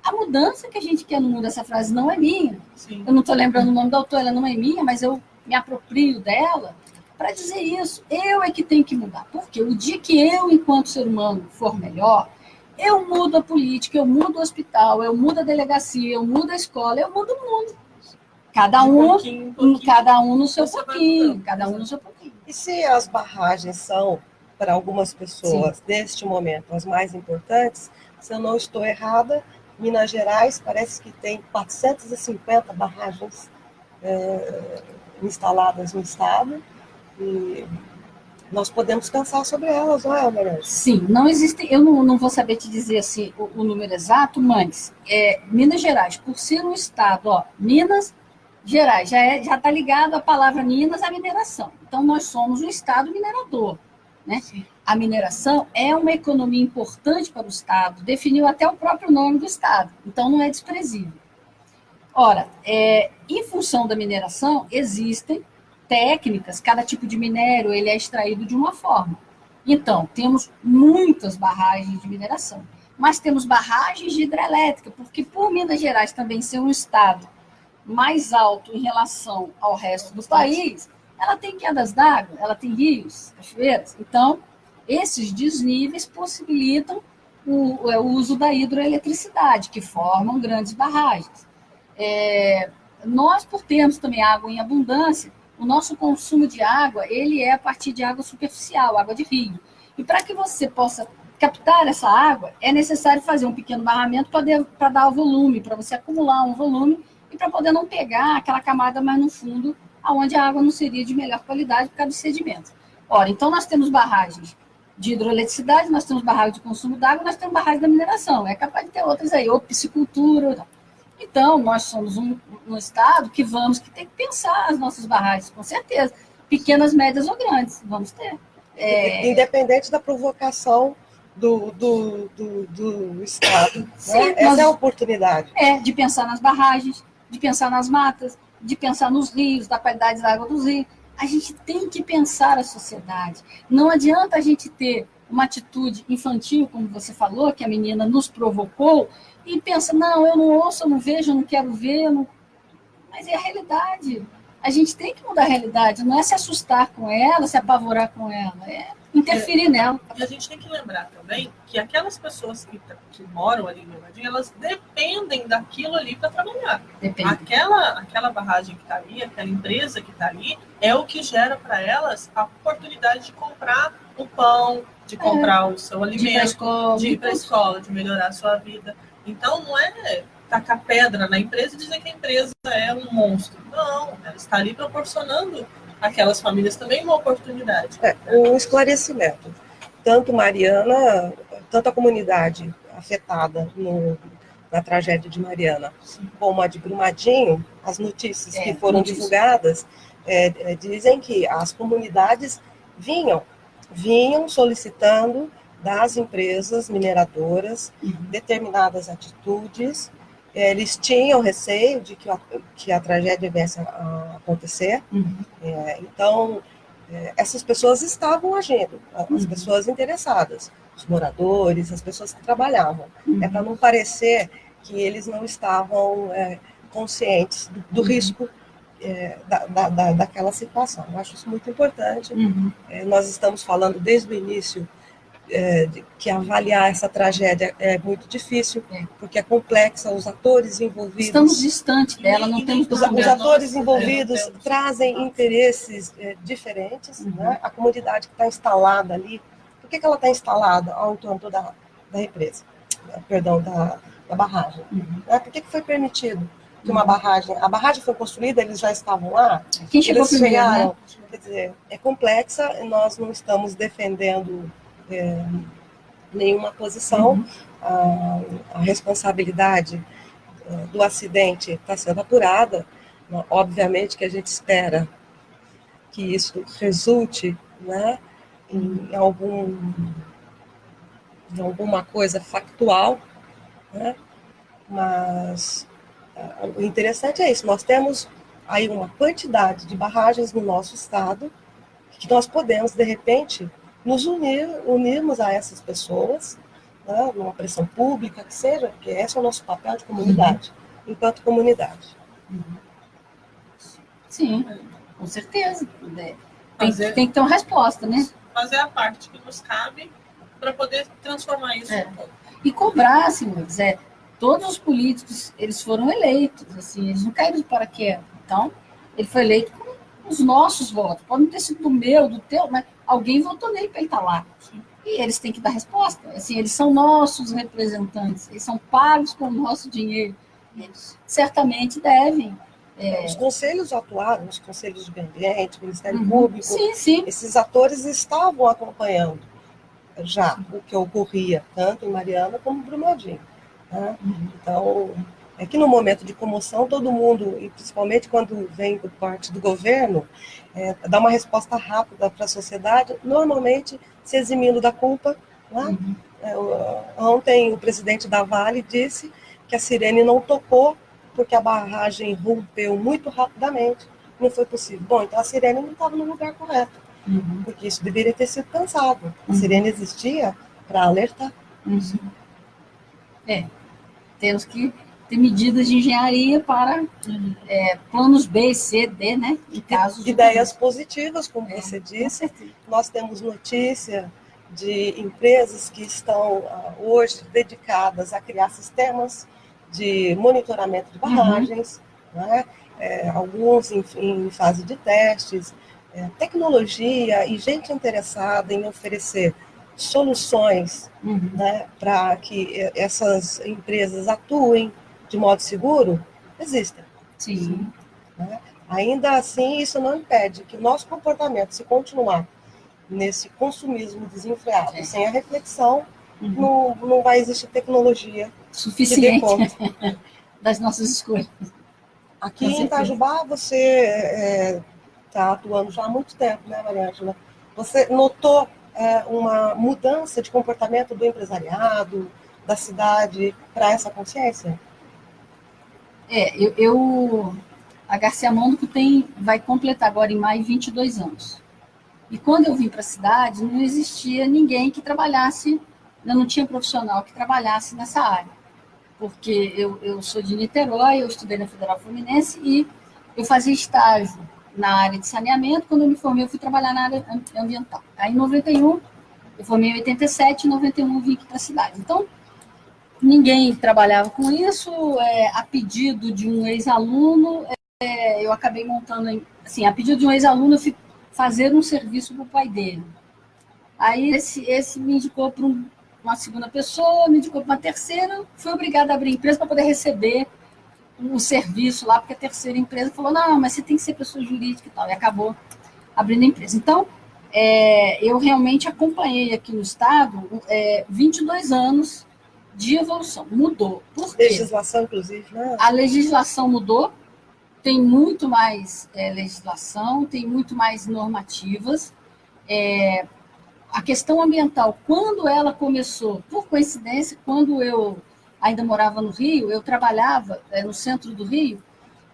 a mudança que a gente quer no mundo. Essa frase não é minha. Sim. Eu não estou lembrando o nome da autora, ela não é minha, mas eu me aproprio dela para dizer isso. Eu é que tenho que mudar. Porque o dia que eu, enquanto ser humano, for melhor, eu mudo a política, eu mudo o hospital, eu mudo a delegacia, eu mudo a escola, eu mudo o mundo. Cada um no seu pouquinho, cada um no seu pouquinho. E se as barragens são, para algumas pessoas, neste momento, as mais importantes, se eu não estou errada, Minas Gerais parece que tem 450 barragens instaladas no estado, e nós podemos pensar sobre elas, não é, Maria? Sim, não existe, eu não vou saber te dizer assim, o número exato, mas Minas Gerais, por ser um estado, Minas Gerais, já está ligado a palavra Minas à mineração. Então, nós somos um estado minerador, né? A mineração é uma economia importante para o estado, definiu até o próprio nome do estado, então não é desprezível. Ora, em função da mineração, existem técnicas, cada tipo de minério ele é extraído de uma forma. Então, temos muitas barragens de mineração, mas temos barragens de hidrelétrica, porque por Minas Gerais também ser um estado mais alto em relação ao resto do país, ela tem quedas d'água, ela tem rios, cachoeiras. Então, esses desníveis possibilitam o uso da hidroeletricidade, que formam grandes barragens. Nós, por termos também água em abundância, o nosso consumo de água, ele é a partir de água superficial, água de rio. E para que você possa captar essa água, é necessário fazer um pequeno barramento para dar o volume, para você acumular um volume e para poder não pegar aquela camada mais no fundo, onde a água não seria de melhor qualidade por causa do sedimento. Ora, então nós temos barragens de hidroeletricidade, nós temos barragens de consumo d'água, nós temos barragens da mineração. É capaz de ter outras aí, ou piscicultura. Então, nós somos um estado que tem que pensar as nossas barragens, com certeza. Pequenas, médias ou grandes, vamos ter. Independente da provocação do Estado. Sim, né? Essa é a oportunidade. De pensar nas barragens, de pensar nas matas, de pensar nos rios, da qualidade da água dos rios. A gente tem que pensar a sociedade. Não adianta a gente ter uma atitude infantil, como você falou, que a menina nos provocou, e pensa, não, eu não ouço, eu não vejo, eu não quero ver, eu não... Mas é a realidade. A gente tem que mudar a realidade, não é se assustar com ela, se apavorar com ela, é interferir nela. E a gente tem que lembrar também que aquelas pessoas que moram ali em Brumadinho, elas dependem daquilo ali para trabalhar. Depende. Aquela barragem que está ali, aquela empresa que está ali, é o que gera para elas a oportunidade de comprar o pão, de comprar o seu alimento, de ir para a escola, de melhorar a sua vida. Então, não é tacar pedra na empresa e dizer que a empresa é um monstro. Não, ela está ali proporcionando aquelas famílias também uma oportunidade. Um esclarecimento. Tanto Mariana, tanto a comunidade afetada na tragédia de Mariana, como a de Brumadinho, as notícias que foram divulgadas dizem que as comunidades vinham solicitando das empresas mineradoras determinadas atitudes. Eles tinham receio de que a tragédia viesse a acontecer. Então, essas pessoas estavam agindo, as pessoas interessadas, os moradores, as pessoas que trabalhavam. É para não parecer que eles não estavam conscientes do risco daquela situação. Eu acho isso muito importante. Nós estamos falando desde o início que avaliar essa tragédia é muito difícil, porque é complexa, os atores envolvidos... Estamos distantes dela, não temos... Os atores envolvidos trazem interesses diferentes, né? A comunidade que está instalada ali, por que ela está instalada ao entorno da represa? Perdão, da barragem. Por que foi permitido que uma barragem... A barragem foi construída, eles já estavam lá? Quem chegou eles primeiro, chegaram, né? Quer dizer, é complexa, nós não estamos defendendo nenhuma posição. A responsabilidade do acidente está sendo apurada. Obviamente que a gente espera que isso resulte, né, em alguma coisa factual, né? Mas o interessante é isso, nós temos aí uma quantidade de barragens no nosso estado que nós podemos, de repente, nos unirmos a essas pessoas, né, numa pressão pública, que seja, porque esse é o nosso papel de comunidade, enquanto comunidade. Sim, com certeza. Tem que ter uma resposta, né? Fazer a parte que nos cabe para poder transformar isso em pouco. E cobrar, senhores, todos os políticos, eles foram eleitos, assim, eles não caíram de paraquedas. Então, ele foi eleito com os nossos votos. Pode não ter sido do meu, do teu, mas alguém votou nele para ele estar lá. E eles têm que dar resposta. Assim, eles são nossos representantes, eles são pagos com o nosso dinheiro. Eles certamente devem. Os conselhos atuaram, os conselhos de meio ambiente, Ministério Público, sim. Esses atores estavam acompanhando já o que ocorria, tanto em Mariana como em Brumadinho. Né? Então, é que no momento de comoção, todo mundo, e principalmente quando vem por parte do governo, dá uma resposta rápida para a sociedade, normalmente se eximindo da culpa. Né? Ontem, o presidente da Vale disse que a sirene não tocou porque a barragem rompeu muito rapidamente, não foi possível. Bom, então a sirene não estava no lugar correto, porque isso deveria ter sido pensado. A sirene existia para alertar. Temos que ter medidas de engenharia para planos B, C, D, né? Em casos ideias positivas, como você disse. Nós temos notícia de empresas que estão hoje dedicadas a criar sistemas de monitoramento de barragens, né? Alguns em fase de testes, tecnologia e gente interessada em oferecer soluções, né, para que essas empresas atuem de modo seguro, existem. Sim. Né? Ainda assim, isso não impede que o nosso comportamento, se continuar nesse consumismo desenfreado, sem a reflexão, não vai existir tecnologia suficiente das nossas escolhas. Aqui em Itajubá, você está atuando já há muito tempo, né, Maria Ângela? Você notou uma mudança de comportamento do empresariado, da cidade, para essa consciência? A Garcia Mônaco vai completar agora em maio 22 anos. E quando eu vim para a cidade, não existia ninguém que trabalhasse, não tinha profissional que trabalhasse nessa área. Porque eu sou de Niterói, eu estudei na Federal Fluminense e eu fazia estágio na área de saneamento. Quando eu me formei, eu fui trabalhar na área ambiental. Aí, em 91, Eu formei em 87, em 91 eu vim aqui para a cidade. Então, ninguém trabalhava com isso, a pedido de um ex-aluno, eu acabei montando, assim, a pedido de um ex-aluno, eu fui fazer um serviço para o pai dele. Aí esse me indicou para uma segunda pessoa, me indicou para uma terceira, fui obrigada a abrir empresa para poder receber um serviço lá, porque a terceira empresa falou, não, mas você tem que ser pessoa jurídica e tal, e acabou abrindo a empresa. Então, eu realmente acompanhei aqui no Estado 22 anos de evolução. Mudou. Por quê? Legislação, inclusive, né? A legislação mudou, tem muito mais legislação, tem muito mais normativas. A questão ambiental, quando ela começou, por coincidência, quando eu ainda morava no Rio, eu trabalhava no centro do Rio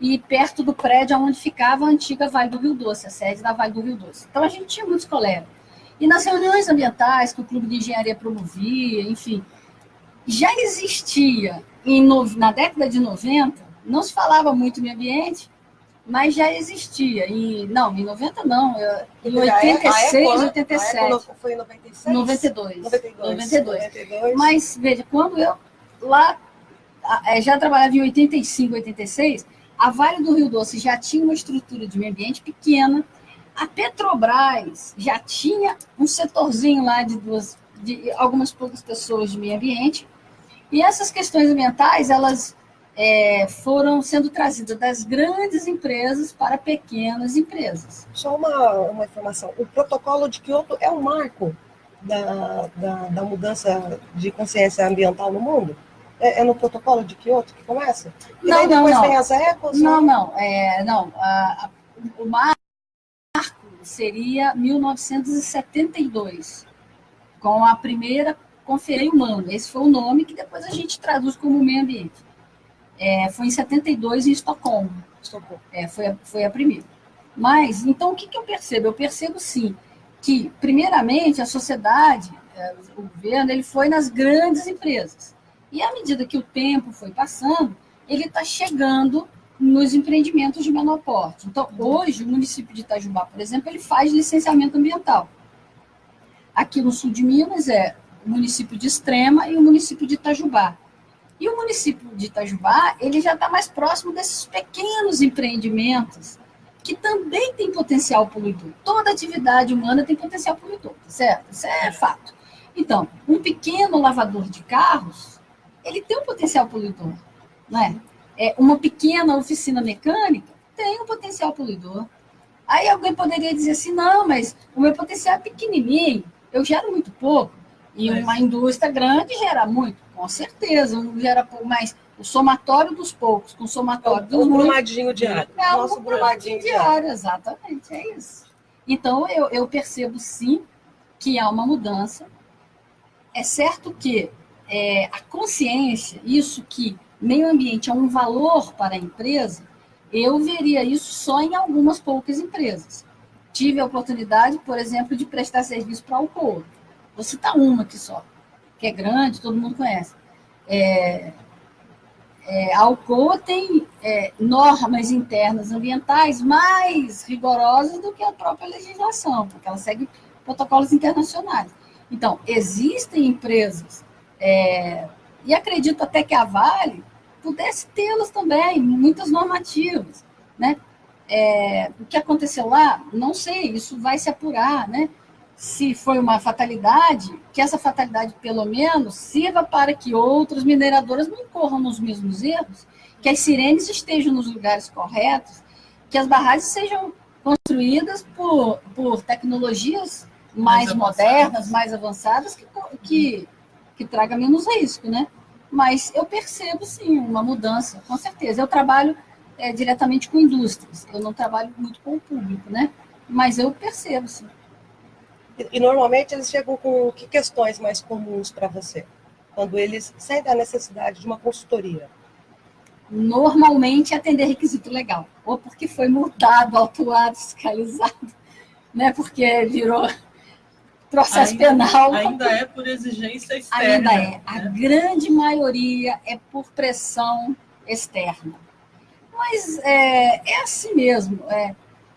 e perto do prédio onde ficava a antiga Vale do Rio Doce, a sede da Vale do Rio Doce. Então, a gente tinha muitos colegas. E nas reuniões ambientais que o Clube de Engenharia promovia, enfim, já existia, na década de 90, não se falava muito em ambiente, mas já existia. Em 90 não, em 86, 87. Foi em 96? 92. Mas, veja, quando eu lá já trabalhava em 85, 86, a Vale do Rio Doce já tinha uma estrutura de meio ambiente pequena, a Petrobras já tinha um setorzinho lá de algumas poucas pessoas de meio ambiente, e essas questões ambientais, elas foram sendo trazidas das grandes empresas para pequenas empresas. Só uma informação, o protocolo de Kyoto é um marco da mudança de consciência ambiental no mundo? É no protocolo de Kyoto que começa? E não, depois não. Vem as ecos? Não. O marco seria 1972, com a primeira Conferência Humana. Esse foi o nome que depois a gente traduz como meio ambiente. Foi em 72 em Estocolmo. Foi a primeira. Mas, então, o que eu percebo? Eu percebo, sim, que, primeiramente, a sociedade, o governo, ele foi nas grandes empresas. E, à medida que o tempo foi passando, ele está chegando nos empreendimentos de menor porte. Então, hoje, o município de Itajubá, por exemplo, ele faz licenciamento ambiental. Aqui no sul de Minas o município de Extrema e o município de Itajubá. E o município de Itajubá, ele já está mais próximo desses pequenos empreendimentos que também têm potencial poluidor. Toda atividade humana tem potencial poluidor, certo? Isso é fato. Então, um pequeno lavador de carros, ele tem um potencial poluidor, não é? Uma pequena oficina mecânica tem um potencial poluidor. Aí alguém poderia dizer assim, não, mas o meu potencial é pequenininho, eu gero muito pouco. E uma indústria grande gera muito, com certeza. Um gera pouco, mas o somatório dos poucos com o somatório dos muitos... brumadinho diário. Nosso brumadinho diário, exatamente, é isso. Então, eu percebo, sim, que há uma mudança. É certo que a consciência, isso que meio ambiente é um valor para a empresa, eu veria isso só em algumas poucas empresas. Tive a oportunidade, por exemplo, de prestar serviço para a Alcoa. Vou citar uma aqui só, que é grande, todo mundo conhece. A Alcoa tem normas internas ambientais mais rigorosas do que a própria legislação, porque ela segue protocolos internacionais. Então, existem empresas, e acredito até que a Vale pudesse tê-las também, muitas normativas, né? O que aconteceu lá, não sei, isso vai se apurar, né? Se foi uma fatalidade, que essa fatalidade, pelo menos, sirva para que outras mineradoras não incorram nos mesmos erros, que as sirenes estejam nos lugares corretos, que as barragens sejam construídas por tecnologias mais modernas, mais avançadas, que traga menos risco, né? Mas eu percebo, sim, uma mudança, com certeza. Eu trabalho diretamente com indústrias, eu não trabalho muito com o público, né? Mas eu percebo, sim. E normalmente eles chegam com que questões mais comuns para você? Quando eles sentem a necessidade de uma consultoria? Normalmente atender requisito legal. Ou porque foi multado, autuado, fiscalizado, né? Porque virou processo penal. Ainda é por exigência externa. Ainda é. A grande maioria é por pressão externa. Mas é assim mesmo.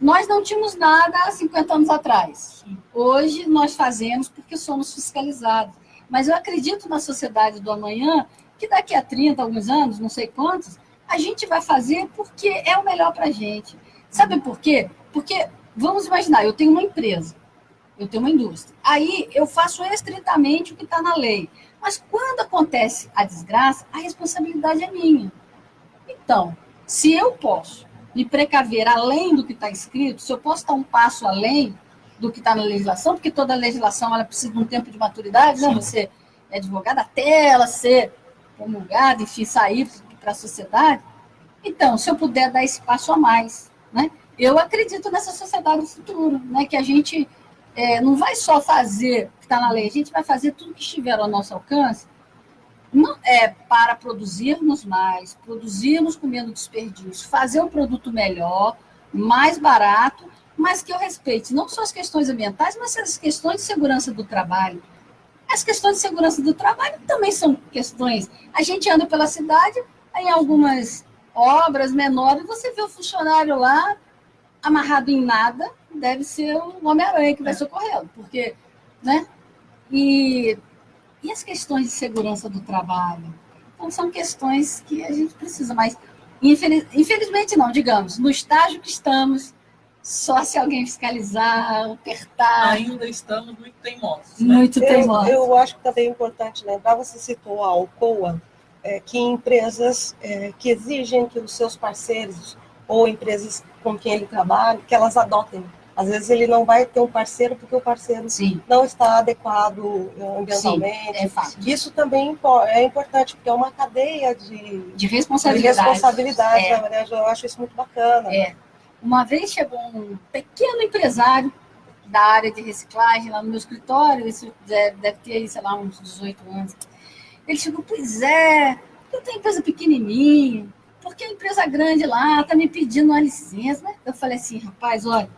Nós não tínhamos nada há 50 anos atrás. Hoje nós fazemos porque somos fiscalizados. Mas eu acredito na sociedade do amanhã, que daqui a 30, alguns anos, não sei quantos, a gente vai fazer porque é o melhor para a gente. Sabe por quê? Porque, vamos imaginar, eu tenho uma empresa, eu tenho uma indústria. Aí eu faço estritamente o que está na lei. Mas quando acontece a desgraça, a responsabilidade é minha. Então, se eu posso me precaver além do que está escrito, se eu posso dar um passo além do que está na legislação, porque toda legislação ela precisa de um tempo de maturidade, né? Você é advogado até ela ser promulgada, enfim, sair para a sociedade. Então, se eu puder dar esse passo a mais, né? Eu acredito nessa sociedade do futuro, né? Que a gente não vai só fazer o que está na lei, a gente vai fazer tudo que estiver ao nosso alcance, não é para produzirmos mais, produzirmos com menos desperdício, fazer um produto melhor, mais barato, mas que eu respeite não só as questões ambientais, mas as questões de segurança do trabalho. As questões de segurança do trabalho também são questões. A gente anda pela cidade, em algumas obras menores, você vê o funcionário lá amarrado em nada, deve ser o Homem-Aranha que vai socorrê-lo, porque, né? E as questões de segurança do trabalho? Então, são questões que a gente precisa, mas infelizmente não, digamos, no estágio que estamos, só se alguém fiscalizar, apertar. Ainda estamos muito teimosos. Né? Muito teimosos. Eu acho que também é importante lembrar, você citou a Alcoa, que empresas que exigem que os seus parceiros ou empresas com quem ele trabalha, que elas adotem. Às vezes ele não vai ter um parceiro porque o parceiro não está adequado ambientalmente. Sim, é fato. Isso também é importante, porque é uma cadeia de responsabilidade. Na verdade, eu acho isso muito bacana. Uma vez chegou um pequeno empresário da área de reciclagem lá no meu escritório, isso deve ter, sei lá, uns 18 anos. Ele chegou, pois é, eu tenho empresa pequenininha, porque a empresa grande lá está me pedindo uma licença, né? Eu falei assim, rapaz, olha,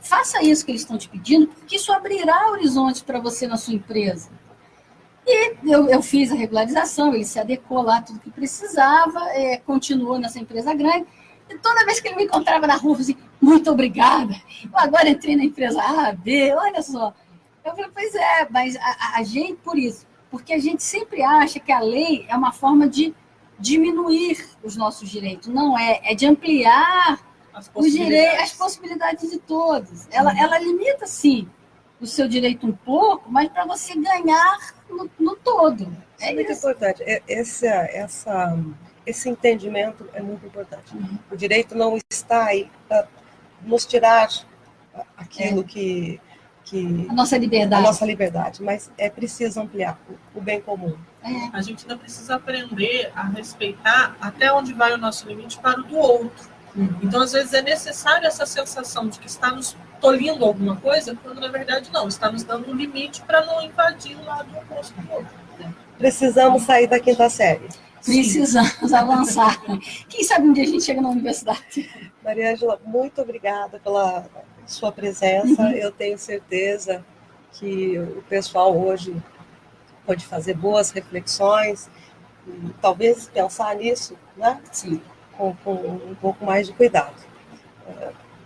faça isso que eles estão te pedindo, porque isso abrirá horizontes para você na sua empresa. E eu fiz a regularização, ele se adequou lá, tudo que precisava, continuou nessa empresa grande. E toda vez que ele me encontrava na rua, eu falei assim, muito obrigada, eu agora entrei na empresa A, B, olha só. Eu falei, pois é, mas a gente, por isso, porque a gente sempre acha que a lei é uma forma de diminuir os nossos direitos, não é de ampliar as possibilidades de todos. Ela limita, sim, o seu direito um pouco, mas para você ganhar no todo. É muito importante. Esse entendimento é muito importante. O direito não está aí para nos tirar aquilo que a nossa liberdade, mas é preciso ampliar o bem comum. A gente ainda precisa aprender a respeitar até onde vai o nosso limite para o do outro. Então, às vezes, é necessário essa sensação de que está nos tolhindo alguma coisa, quando, na verdade, não. Está nos dando um limite para não invadir o lado oposto do outro. Precisamos sair da quinta série. Precisamos avançar. Quem sabe um dia a gente chega na universidade. Maria Ângela, muito obrigada pela sua presença. Eu tenho certeza que o pessoal hoje pode fazer boas reflexões e talvez pensar nisso, né? Sim. Com um pouco mais de cuidado.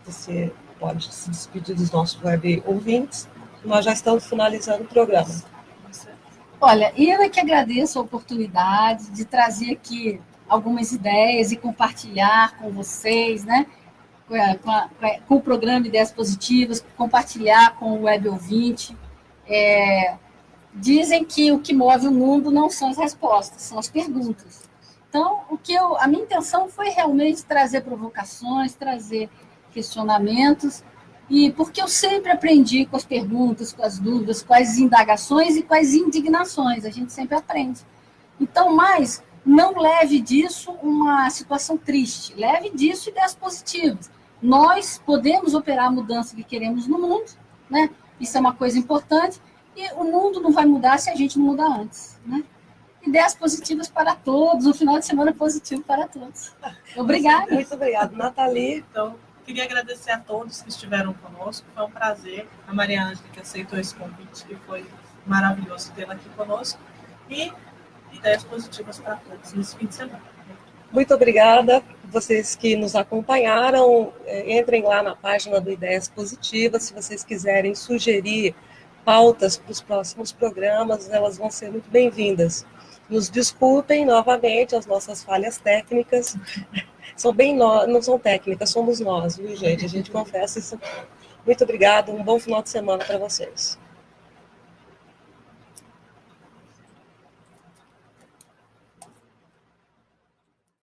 Você pode se despedir dos nossos web ouvintes. Nós já estamos finalizando o programa. Olha, eu é que agradeço a oportunidade de trazer aqui algumas ideias e compartilhar com vocês, né? Com o programa Ideias Positivas, compartilhar com o web ouvinte. Dizem que o que move o mundo não são as respostas, são as perguntas. Então, a minha intenção foi realmente trazer provocações, trazer questionamentos, e porque eu sempre aprendi com as perguntas, com as dúvidas, com as indagações e com as indignações, a gente sempre aprende. Então, mas não leve disso uma situação triste, leve disso ideias positivas. Nós podemos operar a mudança que queremos no mundo, né? Isso é uma coisa importante, e o mundo não vai mudar se a gente não mudar antes, né? Ideias positivas para todos, um final de semana positivo para todos. Obrigada. Muito obrigada. Nathalie. Então, queria agradecer a todos que estiveram conosco, foi um prazer. A Maria Ângela que aceitou esse convite, que foi maravilhoso tê-la aqui conosco. E ideias positivas para todos nesse fim de semana. Muito obrigada. vocês que nos acompanharam, entrem lá na página do Ideias Positivas, se vocês quiserem sugerir pautas para os próximos programas, elas vão ser muito bem-vindas. Nos desculpem novamente as nossas falhas técnicas, não são técnicas, somos nós, viu, gente? A gente confessa isso. Muito obrigada, um bom final de semana para vocês.